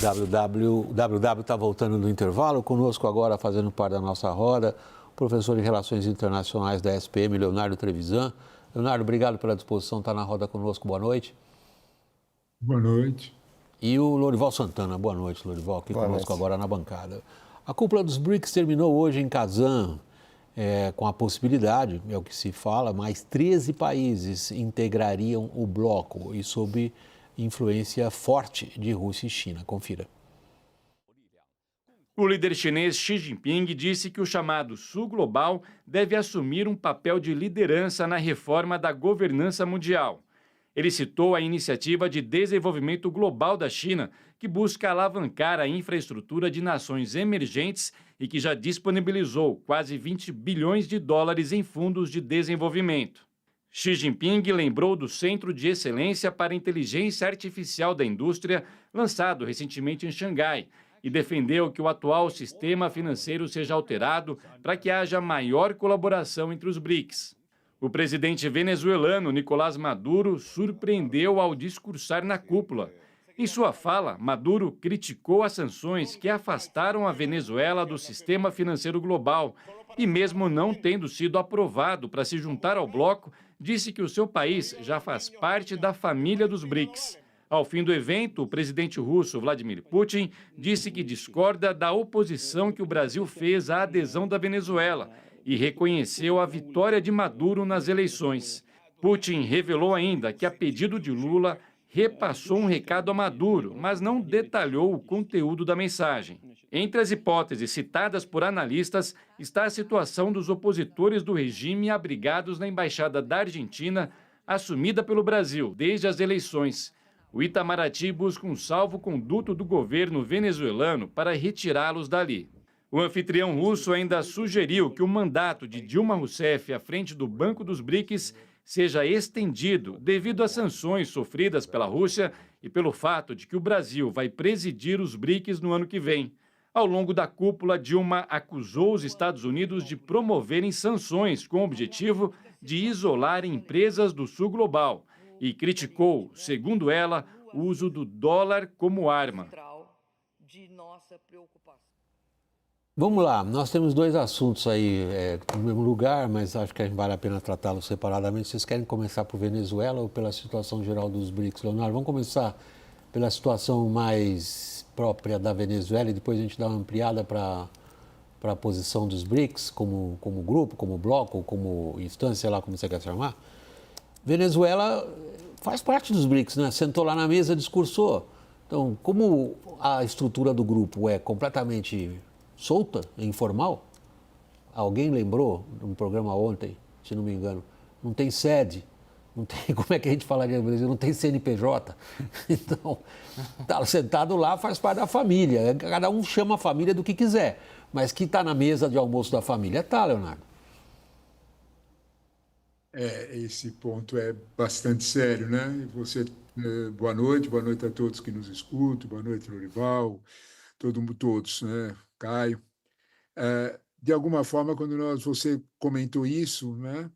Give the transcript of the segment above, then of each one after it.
WW está voltando do intervalo, conosco agora, fazendo parte da nossa roda, o professor de Relações Internacionais da SPM, Leonardo Trevisan. Leonardo, obrigado pela disposição, está na roda conosco, boa noite. Boa noite. E o Lorival Santana, boa noite, Lorival, aqui conosco agora na bancada. A cúpula dos BRICS terminou hoje em Kazan, com a possibilidade, é o que se fala, mais 13 países integrariam o bloco e sob influência forte de Rússia e China. Confira. O líder chinês Xi Jinping disse que o chamado Sul Global deve assumir um papel de liderança na reforma da governança mundial. Ele citou a Iniciativa de Desenvolvimento Global da China, que busca alavancar a infraestrutura de nações emergentes e que já disponibilizou quase 20 bilhões de dólares em fundos de desenvolvimento. Xi Jinping lembrou do Centro de Excelência para a Inteligência Artificial da Indústria, lançado recentemente em Xangai, e defendeu que o atual sistema financeiro seja alterado para que haja maior colaboração entre os BRICS. O presidente venezuelano Nicolás Maduro surpreendeu ao discursar na cúpula. Em sua fala, Maduro criticou as sanções que afastaram a Venezuela do sistema financeiro global e, mesmo não tendo sido aprovado para se juntar ao bloco, disse que o seu país já faz parte da família dos BRICS. Ao fim do evento, o presidente russo Vladimir Putin disse que discorda da oposição que o Brasil fez à adesão da Venezuela e reconheceu a vitória de Maduro nas eleições. Putin revelou ainda que, a pedido de Lula, repassou um recado a Maduro, mas não detalhou o conteúdo da mensagem. Entre as hipóteses citadas por analistas está a situação dos opositores do regime abrigados na Embaixada da Argentina, assumida pelo Brasil desde as eleições. O Itamaraty busca um salvo-conduto do governo venezuelano para retirá-los dali. O anfitrião russo ainda sugeriu que o mandato de Dilma Rousseff à frente do Banco dos BRICS seja estendido devido às sanções sofridas pela Rússia e pelo fato de que o Brasil vai presidir os BRICS no ano que vem. Ao longo da cúpula, Dilma acusou os Estados Unidos de promoverem sanções com o objetivo de isolar empresas do Sul Global e criticou, segundo ela, o uso do dólar como arma. Vamos lá, nós temos dois assuntos aí no mesmo lugar, mas acho que vale a pena tratá-los separadamente. Vocês querem começar por Venezuela ou pela situação geral dos BRICS? Leonardo, vamos começar pela situação mais própria da Venezuela e depois a gente dá uma ampliada para a posição dos BRICS como grupo, como bloco, como instância, sei lá como você quer chamar. Venezuela faz parte dos BRICS, né? Sentou lá na mesa, discursou. Então, como a estrutura do grupo é completamente solta, informal, alguém lembrou no programa ontem, se não me engano, não tem sede, não tem, como é que a gente falaria no Brasil, não tem CNPJ, então, tá sentado lá, faz parte da família, cada um chama a família do que quiser, mas que está na mesa de almoço da família, tá, Leonardo? Esse ponto é bastante sério, né? E você, boa noite a todos que nos escutam, boa noite, Lorival, todos, né? Caio. De alguma forma, quando você comentou isso, né?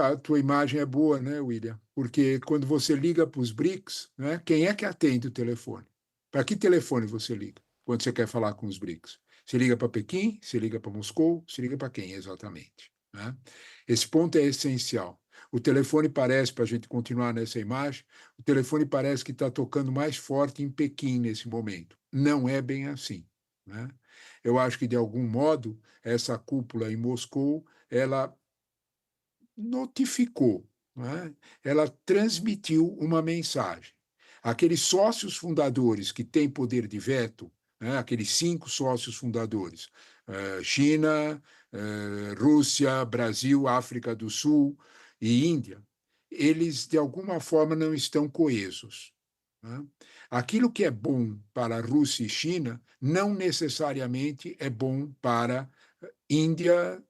A tua imagem é boa, né, William? Porque quando você liga para os BRICS, né, quem é que atende o telefone? Para que telefone você liga quando você quer falar com os BRICS? Você liga para Pequim? Você liga para Moscou? Você liga para quem exatamente? Né? Esse ponto é essencial. O telefone parece, para a gente continuar nessa imagem, o telefone parece que está tocando mais forte em Pequim nesse momento. Não é bem assim. Né? Eu acho que, de algum modo, essa cúpula em Moscou, ela notificou, né? Ela transmitiu uma mensagem. Aqueles sócios fundadores que têm poder de veto, né? Aqueles 5 sócios fundadores, China, Rússia, Brasil, África do Sul e Índia, eles, de alguma forma, não estão coesos. Né? Aquilo que é bom para a Rússia e China não necessariamente é bom para Índia,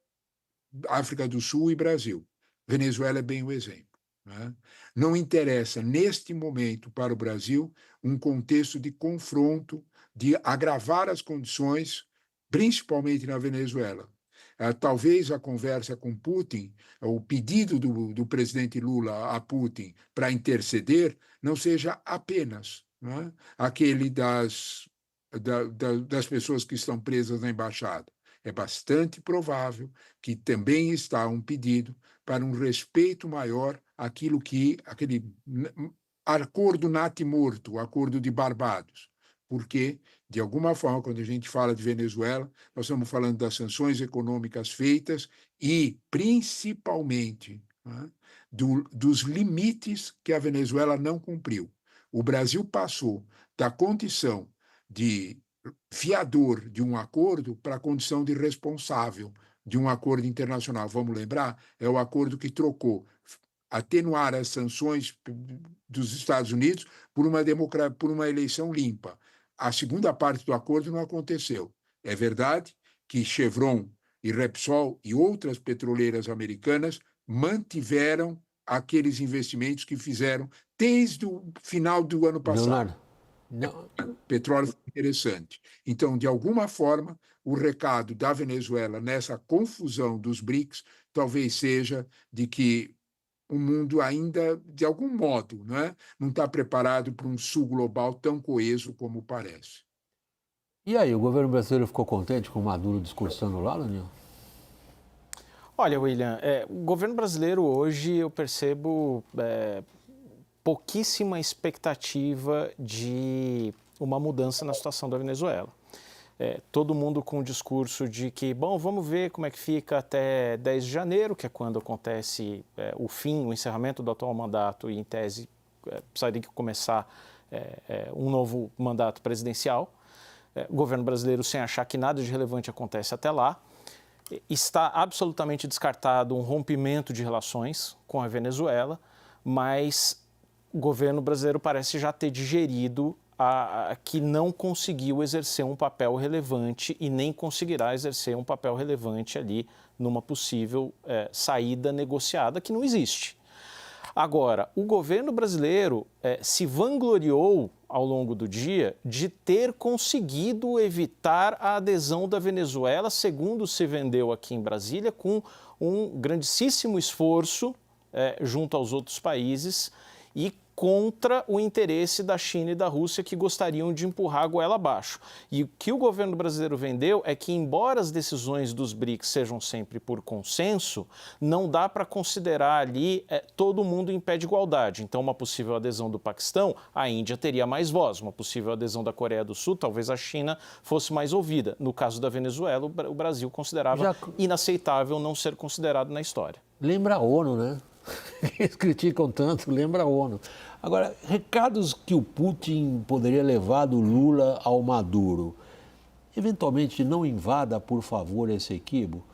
África do Sul e Brasil. Venezuela é bem o exemplo. Né? Não interessa, neste momento, para o Brasil, um contexto de confronto, de agravar as condições, principalmente na Venezuela. Talvez a conversa com Putin, o pedido do presidente Lula a Putin para interceder, não seja apenas, né, aquele das das pessoas que estão presas na embaixada. É bastante provável que também está um pedido para um respeito maior àquilo que aquele acordo natimorto, o acordo de Barbados. Porque, de alguma forma, quando a gente fala de Venezuela, nós estamos falando das sanções econômicas feitas e, principalmente, né, dos limites que a Venezuela não cumpriu. O Brasil passou da condição de fiador de um acordo para a condição de responsável de um acordo internacional. Vamos lembrar? É o acordo que trocou atenuar as sanções dos Estados Unidos por uma eleição limpa. A segunda parte do acordo não aconteceu. É verdade que Chevron e Repsol e outras petroleiras americanas mantiveram aqueles investimentos que fizeram desde o final do ano passado. Leonardo, não, Petróleo foi interessante. Então, de alguma forma, o recado da Venezuela nessa confusão dos BRICS talvez seja de que o mundo ainda, de algum modo, não está preparado para um sul global tão coeso como parece. e aí, o governo brasileiro ficou contente com o Maduro discursando lá, Daniel? Olha, William, o governo brasileiro hoje eu percebo pouquíssima expectativa de uma mudança na situação da Venezuela. Todo mundo com o discurso de que, bom, vamos ver como é que fica até 10 de janeiro, que é quando acontece o encerramento do atual mandato e, em tese, precisaria começar um novo mandato presidencial. O governo brasileiro, sem achar que nada de relevante acontece até lá, está absolutamente descartado um rompimento de relações com a Venezuela, mas o governo brasileiro parece já ter digerido que não conseguiu exercer um papel relevante e nem conseguirá exercer um papel relevante ali numa possível saída negociada que não existe. Agora, o governo brasileiro se vangloriou ao longo do dia de ter conseguido evitar a adesão da Venezuela, segundo se vendeu aqui em Brasília, com um grandíssimo esforço junto aos outros países e contra o interesse da China e da Rússia, que gostariam de empurrar a goela abaixo. E o que o governo brasileiro vendeu é que, embora as decisões dos BRICS sejam sempre por consenso, não dá para considerar ali todo mundo em pé de igualdade. Então, uma possível adesão do Paquistão, a Índia teria mais voz. Uma possível adesão da Coreia do Sul, talvez a China fosse mais ouvida. No caso da Venezuela, o Brasil considerava inaceitável não ser considerado na história. Lembra a ONU, né? Eles criticam tanto, lembra a ONU. Agora, recados que o Putin poderia levar do Lula ao Maduro. Eventualmente, não invada, por favor, esse equívoco,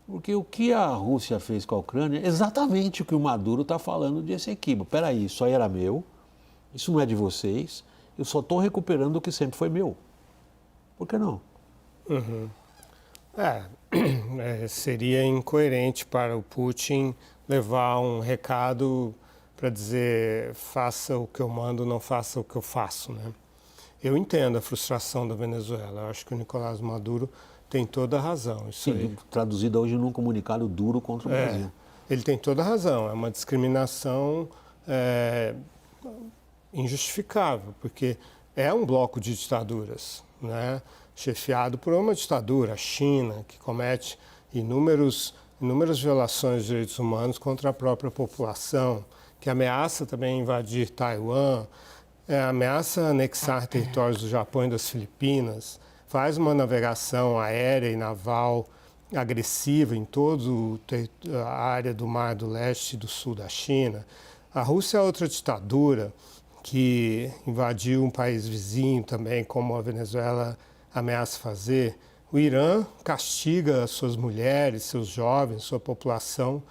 porque o que a Rússia fez com a Ucrânia é exatamente o que o Maduro está falando desse equívoco. Peraí, isso aí era meu, isso não é de vocês, eu só estou recuperando o que sempre foi meu. Por que não? Uhum. Seria incoerente para o Putin levar um recado para dizer faça o que eu mando, não faça o que eu faço, né? Eu entendo a frustração da Venezuela. Eu acho que o Nicolás Maduro tem toda a razão. Isso aí. Traduzido hoje num comunicado duro contra o Brasil. Ele tem toda a razão. É uma discriminação injustificável, porque é um bloco de ditaduras, né? Chefiado por uma ditadura, a China, que comete inúmeras violações de direitos humanos contra a própria população, que ameaça também invadir Taiwan, ameaça anexar territórios do Japão e das Filipinas, faz uma navegação aérea e naval agressiva em toda a área do Mar do Leste e do Sul da China. A Rússia é outra ditadura que invadiu um país vizinho também, como a Venezuela ameaça fazer. O Irã castiga suas mulheres, seus jovens, sua população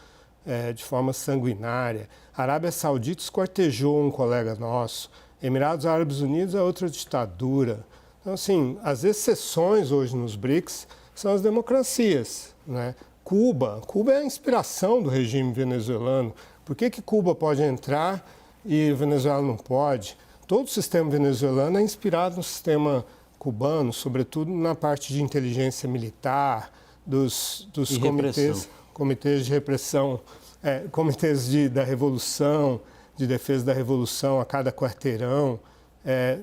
de forma sanguinária. A Arábia Saudita esquartejou um colega nosso. Emirados Árabes Unidos é outra ditadura. Então, assim, as exceções hoje nos BRICS são as democracias, né? Cuba é a inspiração do regime venezuelano. Por que Cuba pode entrar e a Venezuela não pode? Todo o sistema venezuelano é inspirado no sistema cubano, sobretudo na parte de inteligência militar, dos comitês de repressão, comitês da Revolução, de defesa da Revolução a cada quarteirão.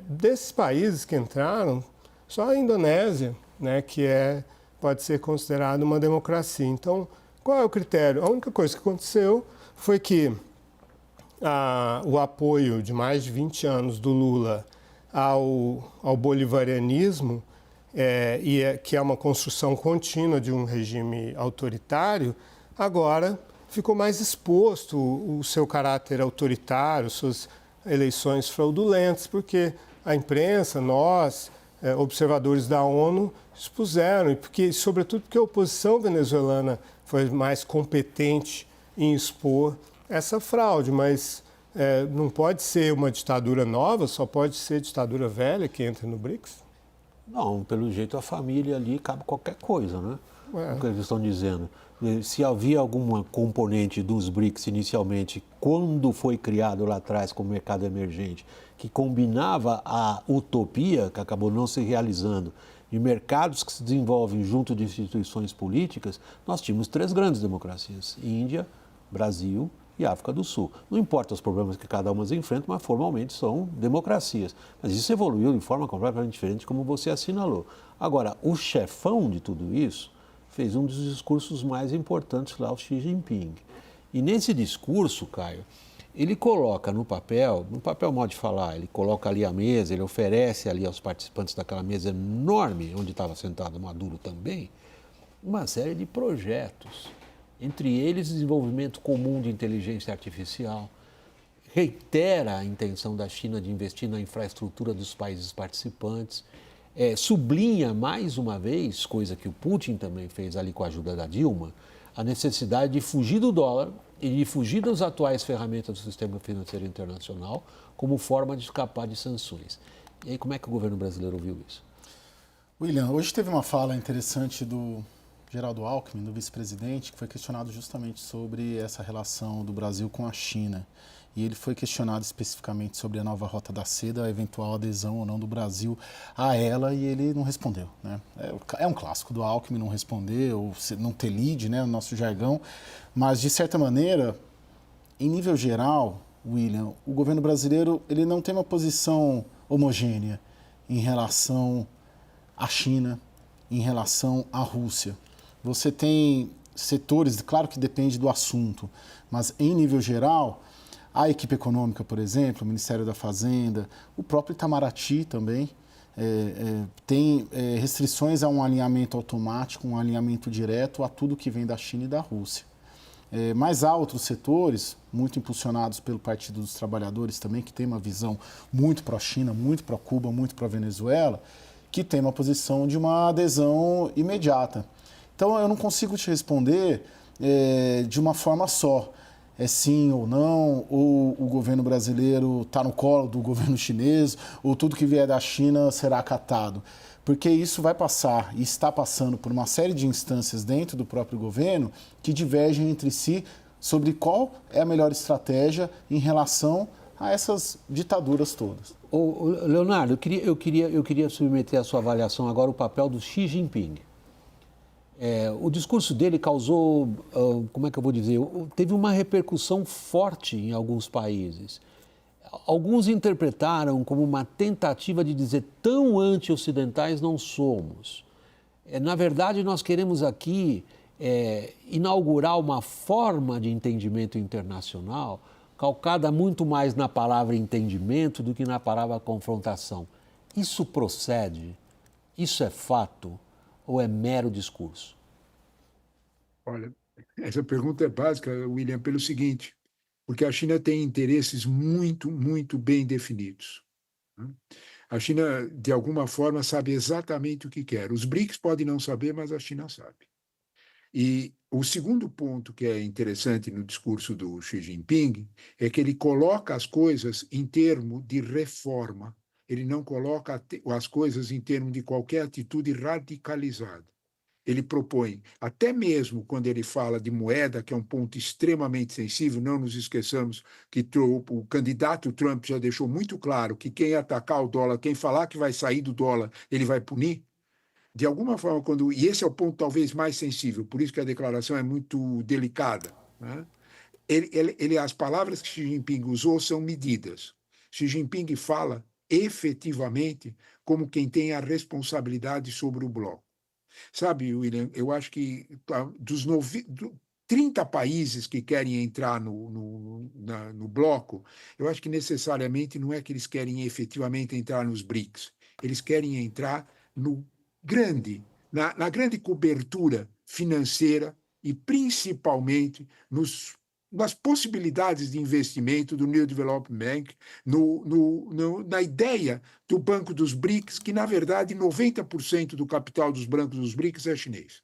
Desses países que entraram, Só a Indonésia, né, pode ser considerada uma democracia. Então, qual é o critério? A única coisa que aconteceu foi que o apoio de mais de 20 anos do Lula ao bolivarianismo, que é uma construção contínua de um regime autoritário, agora ficou mais exposto o seu caráter autoritário, suas eleições fraudulentas, porque a imprensa, nós, observadores da ONU, expuseram, sobretudo porque a oposição venezuelana foi mais competente em expor essa fraude, mas não pode ser uma ditadura nova, só pode ser ditadura velha que entra no BRICS? Não, pelo jeito a família ali cabe qualquer coisa, né? O que eles estão dizendo. Se havia alguma componente dos BRICS inicialmente, quando foi criado lá atrás como mercado emergente, que combinava a utopia, que acabou não se realizando, de mercados que se desenvolvem junto de instituições políticas, nós tínhamos 3 grandes democracias: Índia, Brasil e África do Sul. Não importa os problemas que cada uma enfrenta, mas formalmente são democracias. Mas isso evoluiu de forma completamente diferente, como você assinalou. Agora, o chefão de tudo isso fez um dos discursos mais importantes lá, o Xi Jinping. E nesse discurso, Caio, ele coloca no papel modo de falar, ele coloca ali a mesa, ele oferece ali aos participantes daquela mesa enorme, onde estava sentado Maduro também, uma série de projetos. Entre eles, desenvolvimento comum de inteligência artificial, reitera a intenção da China de investir na infraestrutura dos países participantes, sublinha mais uma vez, coisa que o Putin também fez ali com a ajuda da Dilma, a necessidade de fugir do dólar e de fugir das atuais ferramentas do sistema financeiro internacional como forma de escapar de sanções. E aí, como é que o governo brasileiro ouviu isso? William, hoje teve uma fala interessante do Geraldo Alckmin, do vice-presidente, que foi questionado justamente sobre essa relação do Brasil com a China. E ele foi questionado especificamente sobre a nova Rota da Seda, a eventual adesão ou não do Brasil a ela, e ele não respondeu, né? É um clássico do Alckmin não responder, ou não ter lead, né, no nosso jargão, mas, de certa maneira, em nível geral, William, o governo brasileiro ele não tem uma posição homogênea em relação à China, em relação à Rússia. Você tem setores, claro que depende do assunto, mas, em nível geral, a equipe econômica, por exemplo, o Ministério da Fazenda, o próprio Itamaraty também, tem restrições a um alinhamento automático, um alinhamento direto a tudo que vem da China e da Rússia. Mas há outros setores, muito impulsionados pelo Partido dos Trabalhadores também, que tem uma visão muito pró-China, muito pró-Cuba, muito pró-Venezuela, que tem uma posição de uma adesão imediata. Então, eu não consigo te responder de uma forma só. É sim ou não, ou o governo brasileiro está no colo do governo chinês, ou tudo que vier da China será acatado. Porque isso vai passar e está passando por uma série de instâncias dentro do próprio governo que divergem entre si sobre qual é a melhor estratégia em relação a essas ditaduras todas. Leonardo, eu queria submeter à sua avaliação agora o papel do Xi Jinping. O discurso dele causou, como é que eu vou dizer, teve uma repercussão forte em alguns países. Alguns interpretaram como uma tentativa de dizer tão anti-ocidentais não somos. Na verdade, nós queremos aqui inaugurar uma forma de entendimento internacional calcada muito mais na palavra entendimento do que na palavra confrontação. Isso procede? Isso é fato? Ou é mero discurso? Olha, essa pergunta é básica, William, pelo seguinte, porque a China tem interesses muito, muito bem definidos. A China, de alguma forma, sabe exatamente o que quer. Os BRICS podem não saber, mas a China sabe. E o segundo ponto que é interessante no discurso do Xi Jinping é que ele coloca as coisas em termos de reforma. Ele não coloca as coisas em termos de qualquer atitude radicalizada. Ele propõe, até mesmo quando ele fala de moeda, que é um ponto extremamente sensível, não nos esqueçamos que o candidato Trump já deixou muito claro que quem atacar o dólar, quem falar que vai sair do dólar, ele vai punir. De alguma forma, e esse é o ponto talvez mais sensível, por isso que a declaração é muito delicada, né? As palavras que Xi Jinping usou são medidas. Xi Jinping fala efetivamente como quem tem a responsabilidade sobre o bloco. Sabe, William, eu acho que dos 30 países que querem entrar no bloco, eu acho que necessariamente não é que eles querem efetivamente entrar nos BRICS, eles querem entrar no grande, na grande cobertura financeira e principalmente nas possibilidades de investimento do New Development Bank, na ideia do Banco dos BRICS, que, na verdade, 90% do capital dos bancos dos BRICS é chinês.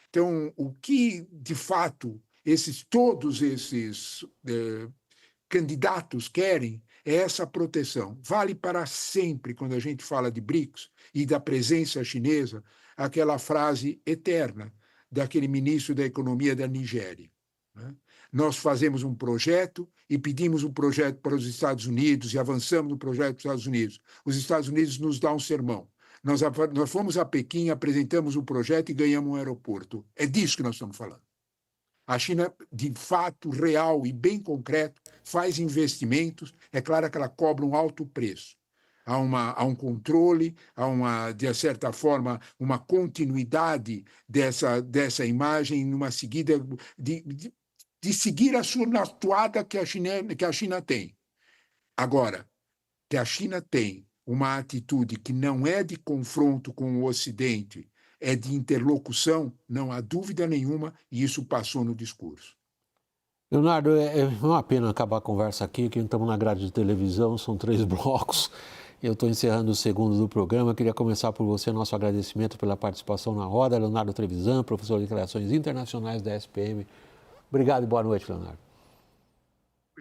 Então, o que, de fato, todos esses candidatos querem é essa proteção. Vale para sempre, quando a gente fala de BRICS e da presença chinesa, aquela frase eterna daquele ministro da Economia da Nigéria, né? Nós fazemos um projeto e pedimos um projeto para os Estados Unidos e avançamos no projeto para os Estados Unidos. Os Estados Unidos nos dão um sermão. Nós fomos a Pequim, apresentamos um projeto e ganhamos um aeroporto. É disso que nós estamos falando. A China, de fato, real e bem concreto, faz investimentos. É claro que ela cobra um alto preço. Há um controle, de certa forma, uma continuidade dessa imagem, numa seguida de seguir a sua toada que a China tem. Agora, que a China tem uma atitude que não é de confronto com o Ocidente, é de interlocução, não há dúvida nenhuma, e isso passou no discurso. Leonardo, é uma pena acabar a conversa aqui, que estamos na grade de televisão, são 3 blocos. Eu estou encerrando o segundo do programa. Queria começar por você, nosso agradecimento pela participação na roda. Leonardo Trevisan, professor de Relações Internacionais da SPM. Obrigado e boa noite, Leonardo.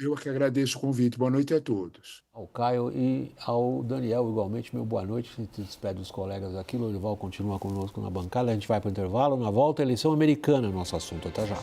Eu que agradeço o convite. Boa noite a todos. Ao Caio e ao Daniel, igualmente, meu boa noite. Se despede dos colegas aqui. O Lorival continua conosco na bancada. A gente vai para o intervalo. Na volta, eleição americana, nosso assunto. Até já.